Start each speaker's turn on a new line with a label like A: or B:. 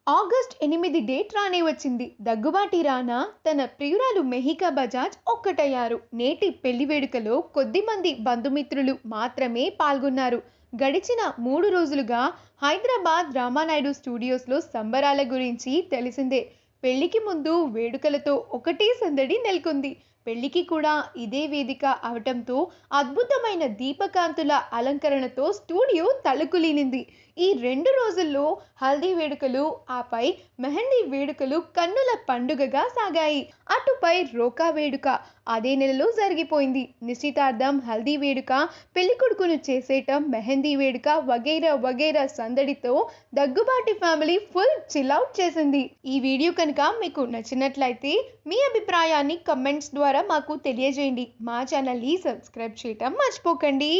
A: August 8 date రానే వచ్చింది. దగ్గుబాటి రానా తన ప్రియురాలు మెహికా బజాజ్ ఒక్కటయ్యారు. నేటి పెళ్లి వేడుకలో కొద్దిమంది బంధుమిత్రులు మాత్రమే పాల్గొన్నారు. గడిచిన 3 రోజులుగా హైదరాబాద్ రామానాయుడు స్టూడియోస్లో సంబరాల గురించి తెలిసిందే. పెళ్లికి ముందు వేడుకలతో ఒకటే సందడి నెలకొంది. పెళ్లికి కూడా ఇదే వేదిక అవటంతో అద్భుతమైన దీపకాంతుల అలంకరణతో స్టూడియో తళుకులీనింది. ఈ 2 రోజుల్లో హల్దీ వేడుకలు, ఆపై మెహందీ వేడుకలు కన్నుల పండుగగా సాగాయి. అటుపై రోకా వేడుక అదే నెలలో జరిగిపోయింది. నిశ్చితార్థం, హల్దీ వేడుక, పెళ్లికొడుకును చేసేయటం, మెహందీ వేడుక వగైరా వగైరా సందడితో దగ్గుబాటి ఫ్యామిలీ ఫుల్ చిల్అవుట్ చేసింది. ఈ వీడియో కనుక మీకు నచ్చినట్లయితే మీ అభిప్రాయాన్ని కమెంట్స్ ద్వారా మాకు తెలియజేయండి. మా ఛానల్ని సబ్స్క్రైబ్ చేయటం మర్చిపోకండి.